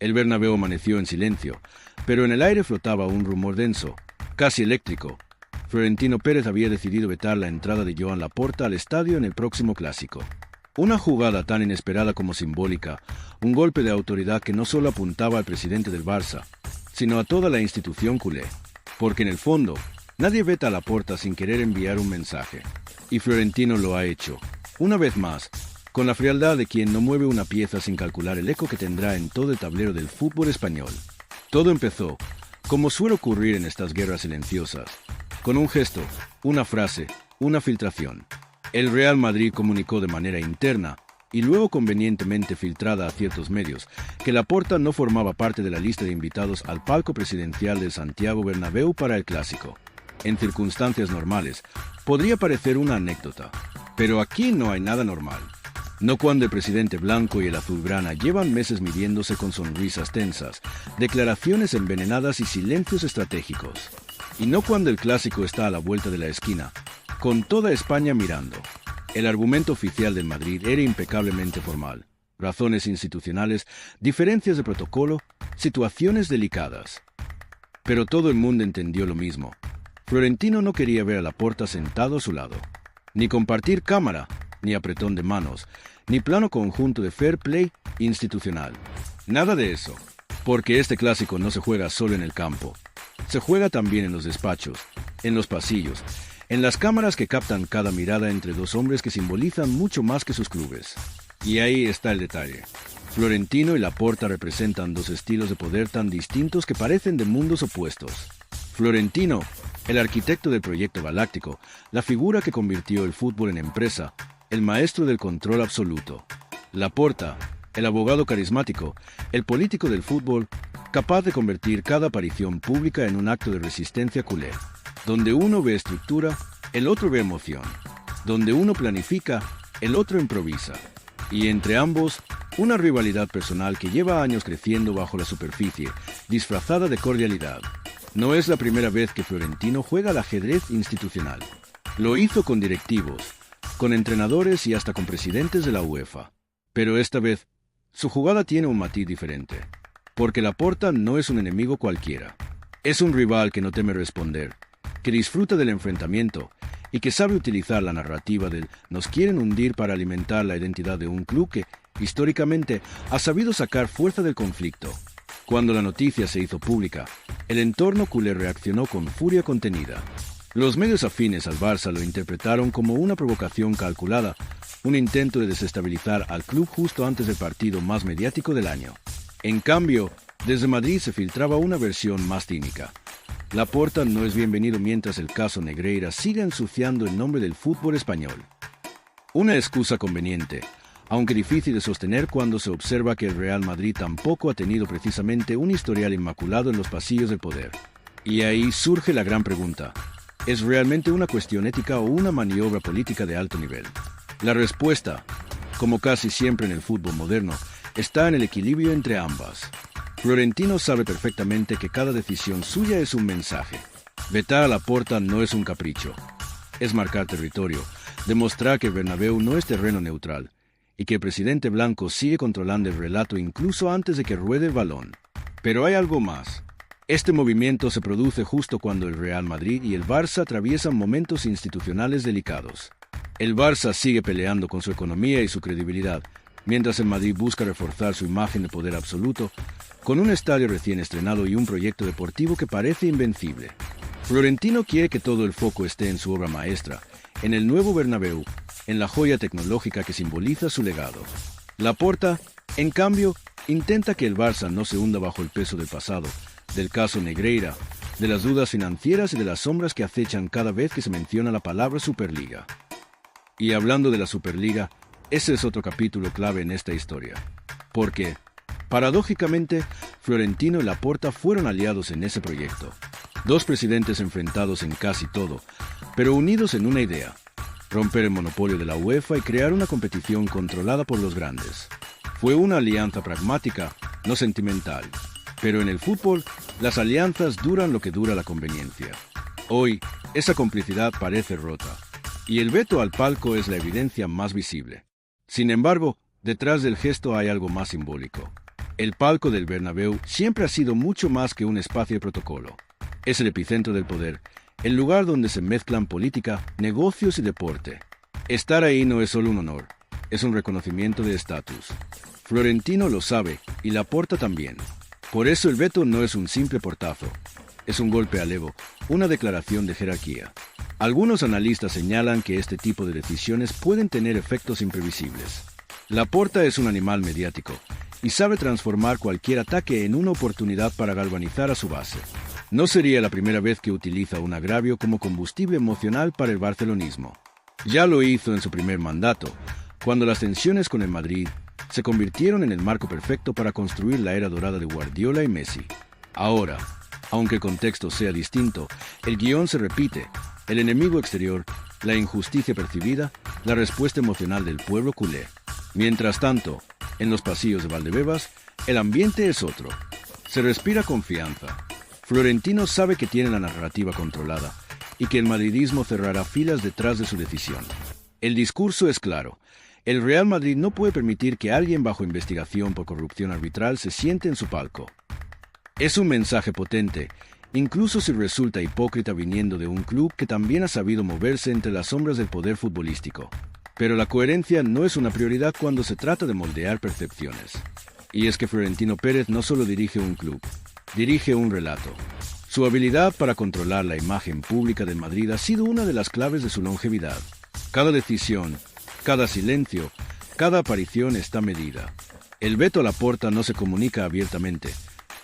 El Bernabéu amaneció en silencio, pero en el aire flotaba un rumor denso, casi eléctrico. Florentino Pérez había decidido vetar la entrada de Joan Laporta al estadio en el próximo clásico. Una jugada tan inesperada como simbólica, un golpe de autoridad que no solo apuntaba al presidente del Barça, sino a toda la institución culé. Porque en el fondo, nadie veta a Laporta sin querer enviar un mensaje. Y Florentino lo ha hecho, una vez más, con la frialdad de quien no mueve una pieza sin calcular el eco que tendrá en todo el tablero del fútbol español. Todo empezó, como suele ocurrir en estas guerras silenciosas, con un gesto, una frase, una filtración. El Real Madrid comunicó de manera interna, y luego convenientemente filtrada a ciertos medios, que Laporta no formaba parte de la lista de invitados al palco presidencial del Santiago Bernabéu para el Clásico. En circunstancias normales, podría parecer una anécdota, pero aquí no hay nada normal. No cuando el presidente blanco y el azulgrana llevan meses midiéndose con sonrisas tensas, declaraciones envenenadas y silencios estratégicos. Y no cuando el clásico está a la vuelta de la esquina, con toda España mirando. El argumento oficial del Madrid era impecablemente formal. Razones institucionales, diferencias de protocolo, situaciones delicadas. Pero todo el mundo entendió lo mismo. Florentino no quería ver a Laporta sentado a su lado. Ni compartir cámara, ni apretón de manos, ni plano conjunto de fair play institucional. Nada de eso. Porque este clásico no se juega solo en el campo. Se juega también en los despachos, en los pasillos, en las cámaras que captan cada mirada entre dos hombres que simbolizan mucho más que sus clubes. Y ahí está el detalle. Florentino y Laporta representan dos estilos de poder tan distintos que parecen de mundos opuestos. Florentino, el arquitecto del proyecto galáctico, la figura que convirtió el fútbol en empresa, el maestro del control absoluto. Laporta, el abogado carismático, el político del fútbol, capaz de convertir cada aparición pública en un acto de resistencia culé. Donde uno ve estructura, el otro ve emoción. Donde uno planifica, el otro improvisa. Y entre ambos, una rivalidad personal que lleva años creciendo bajo la superficie, disfrazada de cordialidad. No es la primera vez que Florentino juega al ajedrez institucional. Lo hizo con directivos, con entrenadores y hasta con presidentes de la UEFA. Pero esta vez, su jugada tiene un matiz diferente. Porque Laporta no es un enemigo cualquiera. Es un rival que no teme responder, que disfruta del enfrentamiento y que sabe utilizar la narrativa del "nos quieren hundir" para alimentar la identidad de un club que, históricamente, ha sabido sacar fuerza del conflicto. Cuando la noticia se hizo pública, el entorno culé reaccionó con furia contenida. Los medios afines al Barça lo interpretaron como una provocación calculada, un intento de desestabilizar al club justo antes del partido más mediático del año. En cambio, desde Madrid se filtraba una versión más cínica. Laporta no es bienvenido mientras el caso Negreira siga ensuciando el nombre del fútbol español. Una excusa conveniente, aunque difícil de sostener cuando se observa que el Real Madrid tampoco ha tenido precisamente un historial inmaculado en los pasillos del poder. Y ahí surge la gran pregunta: ¿es realmente una cuestión ética o una maniobra política de alto nivel? La respuesta, como casi siempre en el fútbol moderno, está en el equilibrio entre ambas. Florentino sabe perfectamente que cada decisión suya es un mensaje. Vetar a Laporta no es un capricho. Es marcar territorio, demostrar que el Bernabéu no es terreno neutral y que el presidente blanco sigue controlando el relato incluso antes de que ruede el balón. Pero hay algo más. Este movimiento se produce justo cuando el Real Madrid y el Barça atraviesan momentos institucionales delicados. El Barça sigue peleando con su economía y su credibilidad, mientras el Madrid busca reforzar su imagen de poder absoluto, con un estadio recién estrenado y un proyecto deportivo que parece invencible. Florentino quiere que todo el foco esté en su obra maestra, en el nuevo Bernabéu, en la joya tecnológica que simboliza su legado. Laporta, en cambio, intenta que el Barça no se hunda bajo el peso del pasado, del caso Negreira, de las dudas financieras y de las sombras que acechan cada vez que se menciona la palabra Superliga. Y hablando de la Superliga, ese es otro capítulo clave en esta historia. Porque, paradójicamente, Florentino y Laporta fueron aliados en ese proyecto. Dos presidentes enfrentados en casi todo, pero unidos en una idea: romper el monopolio de la UEFA y crear una competición controlada por los grandes. Fue una alianza pragmática, no sentimental. Pero en el fútbol, las alianzas duran lo que dura la conveniencia. Hoy, esa complicidad parece rota, y el veto al palco es la evidencia más visible. Sin embargo, detrás del gesto hay algo más simbólico. El palco del Bernabéu siempre ha sido mucho más que un espacio de protocolo. Es el epicentro del poder, el lugar donde se mezclan política, negocios y deporte. Estar ahí no es solo un honor, es un reconocimiento de estatus. Florentino lo sabe y Laporta también. Por eso el veto no es un simple portazo, es un golpe al ego, una declaración de jerarquía. Algunos analistas señalan que este tipo de decisiones pueden tener efectos imprevisibles. Laporta es un animal mediático y sabe transformar cualquier ataque en una oportunidad para galvanizar a su base. No sería la primera vez que utiliza un agravio como combustible emocional para el barcelonismo. Ya lo hizo en su primer mandato, cuando las tensiones con el Madrid se convirtieron en el marco perfecto para construir la era dorada de Guardiola y Messi. Ahora, aunque el contexto sea distinto, el guión se repite: el enemigo exterior, la injusticia percibida, la respuesta emocional del pueblo culé. Mientras tanto, en los pasillos de Valdebebas, el ambiente es otro. Se respira confianza. Florentino sabe que tiene la narrativa controlada y que el madridismo cerrará filas detrás de su decisión. El discurso es claro. El Real Madrid no puede permitir que alguien bajo investigación por corrupción arbitral se siente en su palco. Es un mensaje potente, incluso si resulta hipócrita viniendo de un club que también ha sabido moverse entre las sombras del poder futbolístico. Pero la coherencia no es una prioridad cuando se trata de moldear percepciones. Y es que Florentino Pérez no solo dirige un club, dirige un relato. Su habilidad para controlar la imagen pública del Madrid ha sido una de las claves de su longevidad. Cada decisión, cada silencio, cada aparición está medida. El veto a Laporta no se comunica abiertamente,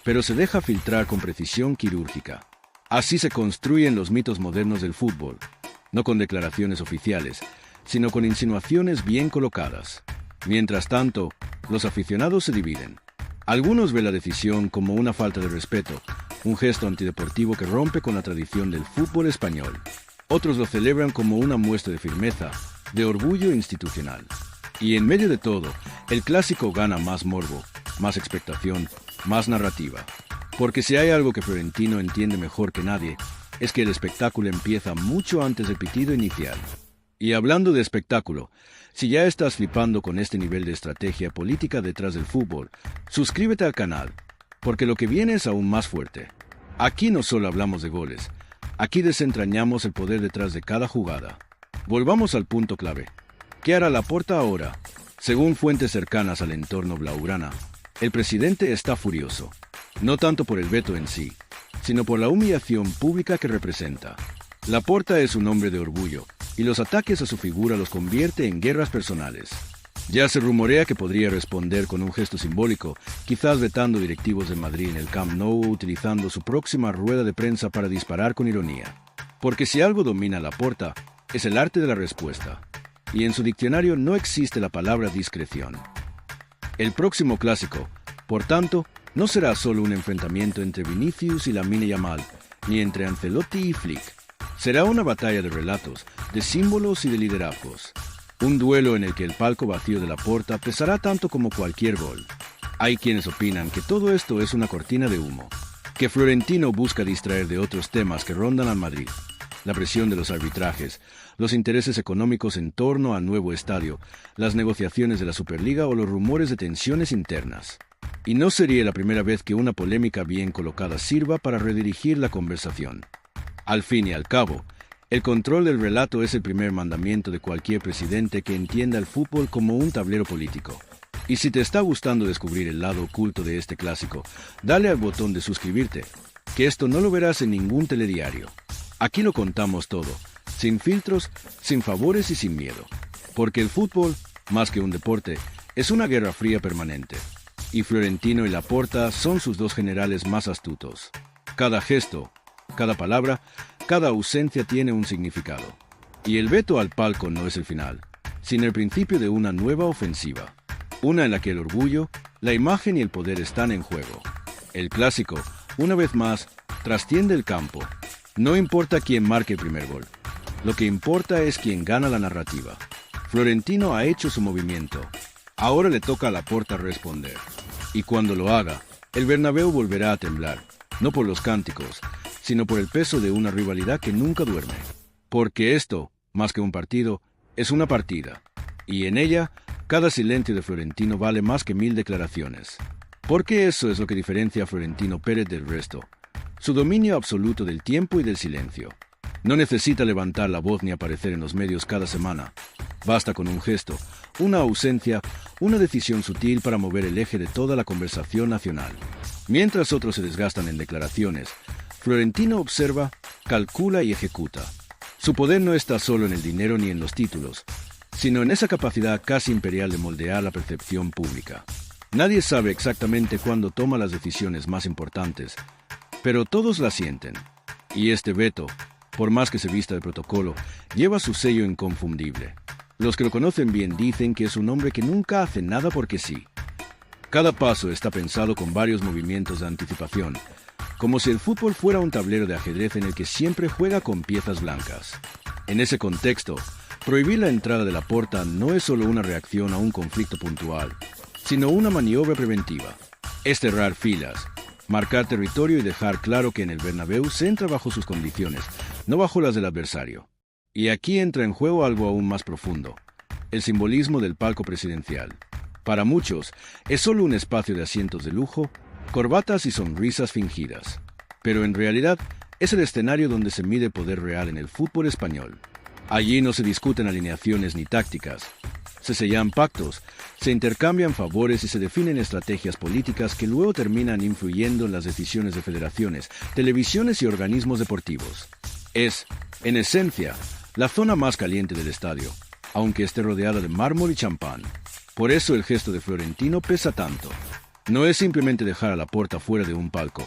pero se deja filtrar con precisión quirúrgica. Así se construyen los mitos modernos del fútbol, no con declaraciones oficiales, sino con insinuaciones bien colocadas. Mientras tanto, los aficionados se dividen. Algunos ven la decisión como una falta de respeto, un gesto antideportivo que rompe con la tradición del fútbol español. Otros lo celebran como una muestra de firmeza, de orgullo institucional. Y en medio de todo, el clásico gana más morbo, más expectación, más narrativa. Porque si hay algo que Florentino entiende mejor que nadie, es que el espectáculo empieza mucho antes del pitido inicial. Y hablando de espectáculo, si ya estás flipando con este nivel de estrategia política detrás del fútbol, suscríbete al canal, porque lo que viene es aún más fuerte. Aquí no solo hablamos de goles, aquí desentrañamos el poder detrás de cada jugada. Volvamos al punto clave. ¿Qué hará Laporta ahora? Según fuentes cercanas al entorno blaugrana, el presidente está furioso, no tanto por el veto en sí, sino por la humillación pública que representa. Laporta es un hombre de orgullo, y los ataques a su figura los convierte en guerras personales. Ya se rumorea que podría responder con un gesto simbólico, quizás vetando directivos de Madrid en el Camp Nou o utilizando su próxima rueda de prensa para disparar con ironía. Porque si algo domina Laporta, es el arte de la respuesta, y en su diccionario no existe la palabra discreción. El próximo clásico, por tanto, no será solo un enfrentamiento entre Vinicius y Lamine Yamal, ni entre Ancelotti y Flick. Será una batalla de relatos, de símbolos y de liderazgos. Un duelo en el que el palco vacío de Laporta pesará tanto como cualquier gol. Hay quienes opinan que todo esto es una cortina de humo, que Florentino busca distraer de otros temas que rondan al Madrid. La presión de los arbitrajes, los intereses económicos en torno al nuevo estadio, las negociaciones de la Superliga o los rumores de tensiones internas. Y no sería la primera vez que una polémica bien colocada sirva para redirigir la conversación. Al fin y al cabo, el control del relato es el primer mandamiento de cualquier presidente que entienda el fútbol como un tablero político. Y si te está gustando descubrir el lado oculto de este clásico, dale al botón de suscribirte, que esto no lo verás en ningún telediario. Aquí lo contamos todo, sin filtros, sin favores y sin miedo. Porque el fútbol, más que un deporte, es una guerra fría permanente. Y Florentino y Laporta son sus dos generales más astutos. Cada gesto, cada palabra, cada ausencia tiene un significado. Y el veto al palco no es el final, sino el principio de una nueva ofensiva. Una en la que el orgullo, la imagen y el poder están en juego. El clásico, una vez más, trasciende el campo. No importa quién marque el primer gol. Lo que importa es quién gana la narrativa. Florentino ha hecho su movimiento. Ahora le toca a Laporta responder. Y cuando lo haga, el Bernabéu volverá a temblar, no por los cánticos, sino por el peso de una rivalidad que nunca duerme. Porque esto, más que un partido, es una partida. Y en ella, cada silencio de Florentino vale más que 1000 declaraciones. Porque eso es lo que diferencia a Florentino Pérez del resto. Su dominio absoluto del tiempo y del silencio. No necesita levantar la voz ni aparecer en los medios cada semana. Basta con un gesto, una ausencia, una decisión sutil para mover el eje de toda la conversación nacional. Mientras otros se desgastan en declaraciones, Florentino observa, calcula y ejecuta. Su poder no está solo en el dinero ni en los títulos, sino en esa capacidad casi imperial de moldear la percepción pública. Nadie sabe exactamente cuándo toma las decisiones más importantes, pero todos la sienten. Y este veto, por más que se vista de protocolo, lleva su sello inconfundible. Los que lo conocen bien dicen que es un hombre que nunca hace nada porque sí. Cada paso está pensado con varios movimientos de anticipación, como si el fútbol fuera un tablero de ajedrez en el que siempre juega con piezas blancas. En ese contexto, prohibir la entrada de Laporta no es solo una reacción a un conflicto puntual, sino una maniobra preventiva. Es cerrar filas, marcar territorio y dejar claro que en el Bernabéu se entra bajo sus condiciones, no bajo las del adversario. Y aquí entra en juego algo aún más profundo, el simbolismo del palco presidencial. Para muchos, es solo un espacio de asientos de lujo, corbatas y sonrisas fingidas. Pero en realidad, es el escenario donde se mide el poder real en el fútbol español. Allí no se discuten alineaciones ni tácticas. Se sellan pactos, se intercambian favores y se definen estrategias políticas que luego terminan influyendo en las decisiones de federaciones, televisiones y organismos deportivos. Es, en esencia, la zona más caliente del estadio, aunque esté rodeada de mármol y champán. Por eso el gesto de Florentino pesa tanto. No es simplemente dejar a Laporta fuera de un palco,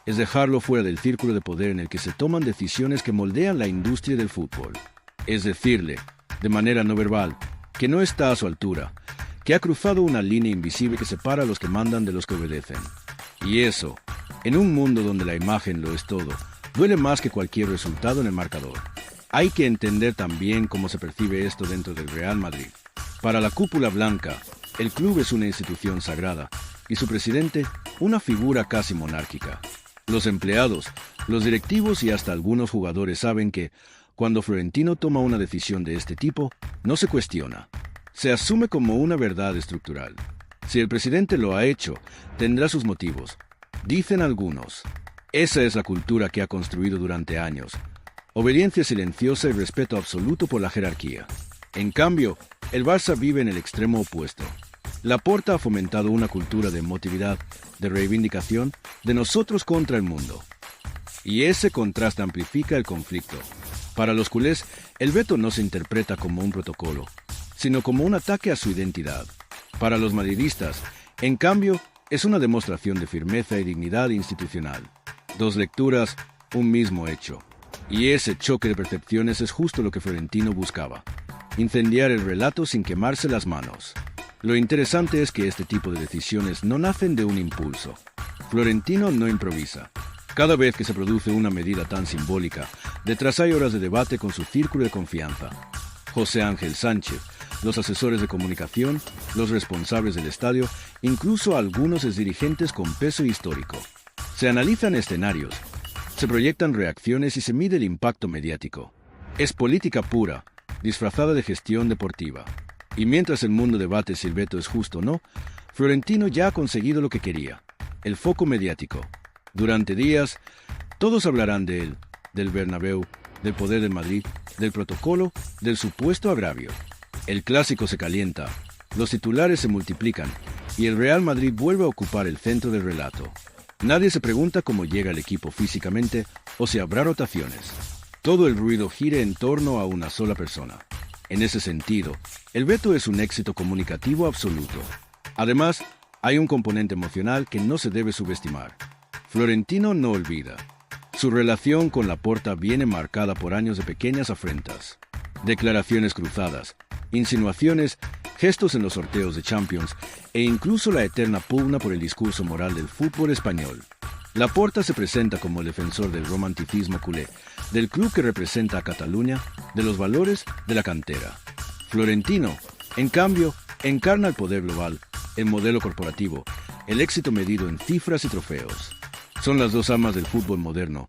es dejarlo fuera del círculo de poder en el que se toman decisiones que moldean la industria del fútbol. Es decirle, de manera no verbal, que no está a su altura, que ha cruzado una línea invisible que separa a los que mandan de los que obedecen. Y eso, en un mundo donde la imagen lo es todo, duele más que cualquier resultado en el marcador. Hay que entender también cómo se percibe esto dentro del Real Madrid. Para la cúpula blanca, el club es una institución sagrada y su presidente una figura casi monárquica. Los empleados, los directivos y hasta algunos jugadores saben que, cuando Florentino toma una decisión de este tipo, no se cuestiona. Se asume como una verdad estructural. Si el presidente lo ha hecho, tendrá sus motivos. Dicen algunos. Esa es la cultura que ha construido durante años. Obediencia silenciosa y respeto absoluto por la jerarquía. En cambio, el Barça vive en el extremo opuesto. Laporta ha fomentado una cultura de emotividad, de reivindicación, de nosotros contra el mundo. Y ese contraste amplifica el conflicto. Para los culés, el veto no se interpreta como un protocolo, sino como un ataque a su identidad. Para los madridistas, en cambio, es una demostración de firmeza y dignidad institucional. Dos lecturas, un mismo hecho. Y ese choque de percepciones es justo lo que Florentino buscaba. Incendiar el relato sin quemarse las manos. Lo interesante es que este tipo de decisiones no nacen de un impulso. Florentino no improvisa. Cada vez que se produce una medida tan simbólica, detrás hay horas de debate con su círculo de confianza. José Ángel Sánchez, los asesores de comunicación, los responsables del estadio, incluso algunos exdirigentes con peso histórico. Se analizan escenarios, se proyectan reacciones y se mide el impacto mediático. Es política pura, disfrazada de gestión deportiva. Y mientras el mundo debate si el veto es justo o no, Florentino ya ha conseguido lo que quería, el foco mediático. Durante días, todos hablarán de él, del Bernabéu, del poder del Madrid, del protocolo, del supuesto agravio. El clásico se calienta, los titulares se multiplican y el Real Madrid vuelve a ocupar el centro del relato. Nadie se pregunta cómo llega el equipo físicamente o si habrá rotaciones. Todo el ruido gira en torno a una sola persona. En ese sentido, el veto es un éxito comunicativo absoluto. Además, hay un componente emocional que no se debe subestimar. Florentino no olvida. Su relación con Laporta viene marcada por años de pequeñas afrentas, declaraciones cruzadas, insinuaciones, gestos en los sorteos de Champions e incluso la eterna pugna por el discurso moral del fútbol español. Laporta se presenta como el defensor del romanticismo culé, del club que representa a Cataluña, de los valores de la cantera. Florentino, en cambio, encarna el poder global, el modelo corporativo, el éxito medido en cifras y trofeos. Son las dos amas del fútbol moderno,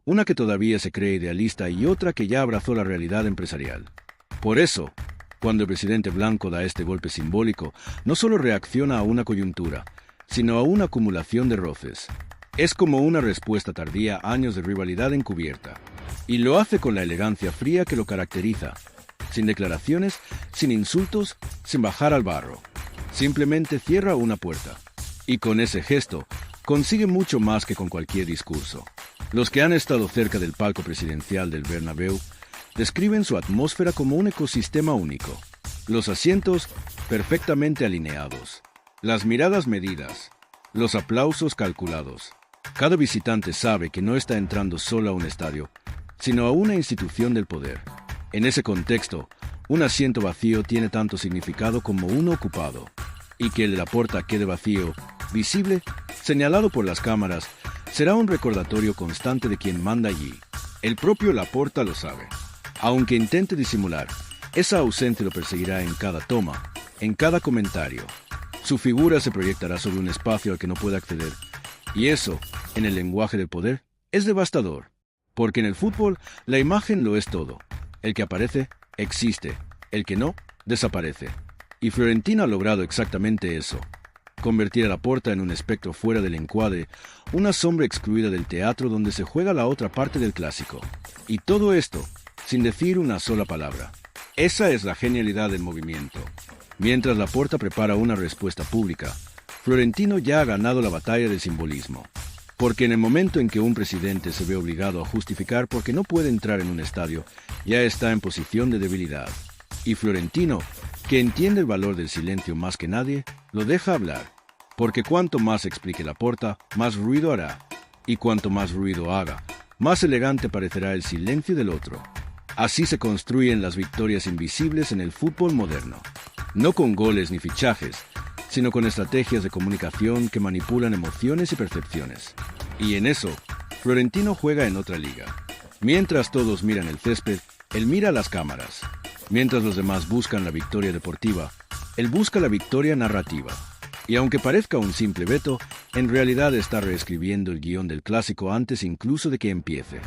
una que todavía se cree idealista y otra que ya abrazó la realidad empresarial. Por eso, cuando el presidente blanco da este golpe simbólico, no solo reacciona a una coyuntura, sino a una acumulación de roces. Es como una respuesta tardía a años de rivalidad encubierta. Y lo hace con la elegancia fría que lo caracteriza, sin declaraciones, sin insultos, sin bajar al barro. Simplemente cierra una puerta. Y con ese gesto, consigue mucho más que con cualquier discurso. Los que han estado cerca del palco presidencial del Bernabéu describen su atmósfera como un ecosistema único. Los asientos perfectamente alineados, las miradas medidas, los aplausos calculados. Cada visitante sabe que no está entrando solo a un estadio, sino a una institución del poder. En ese contexto, un asiento vacío tiene tanto significado como uno ocupado, y que el de Laporta quede vacío, visible, señalado por las cámaras, será un recordatorio constante de quien manda allí. El propio Laporta lo sabe. Aunque intente disimular, esa ausencia lo perseguirá en cada toma, en cada comentario. Su figura se proyectará sobre un espacio al que no puede acceder, y eso, en el lenguaje del poder, es devastador. Porque en el fútbol, la imagen lo es todo. El que aparece, existe. El que no, desaparece. Y Florentino ha logrado exactamente eso. Convertir a Laporta en un espectro fuera del encuadre, una sombra excluida del teatro donde se juega la otra parte del clásico. Y todo esto, sin decir una sola palabra. Esa es la genialidad del movimiento. Mientras Laporta prepara una respuesta pública, Florentino ya ha ganado la batalla del simbolismo. Porque en el momento en que un presidente se ve obligado a justificar por qué no puede entrar en un estadio, ya está en posición de debilidad. Y Florentino, que entiende el valor del silencio más que nadie, lo deja hablar. Porque cuanto más explique Laporta, más ruido hará. Y cuanto más ruido haga, más elegante parecerá el silencio del otro. Así se construyen las victorias invisibles en el fútbol moderno. No con goles ni fichajes, sino con estrategias de comunicación que manipulan emociones y percepciones. Y en eso, Florentino juega en otra liga. Mientras todos miran el césped, él mira las cámaras. Mientras los demás buscan la victoria deportiva, él busca la victoria narrativa. Y aunque parezca un simple veto, en realidad está reescribiendo el guión del clásico antes incluso de que empiece.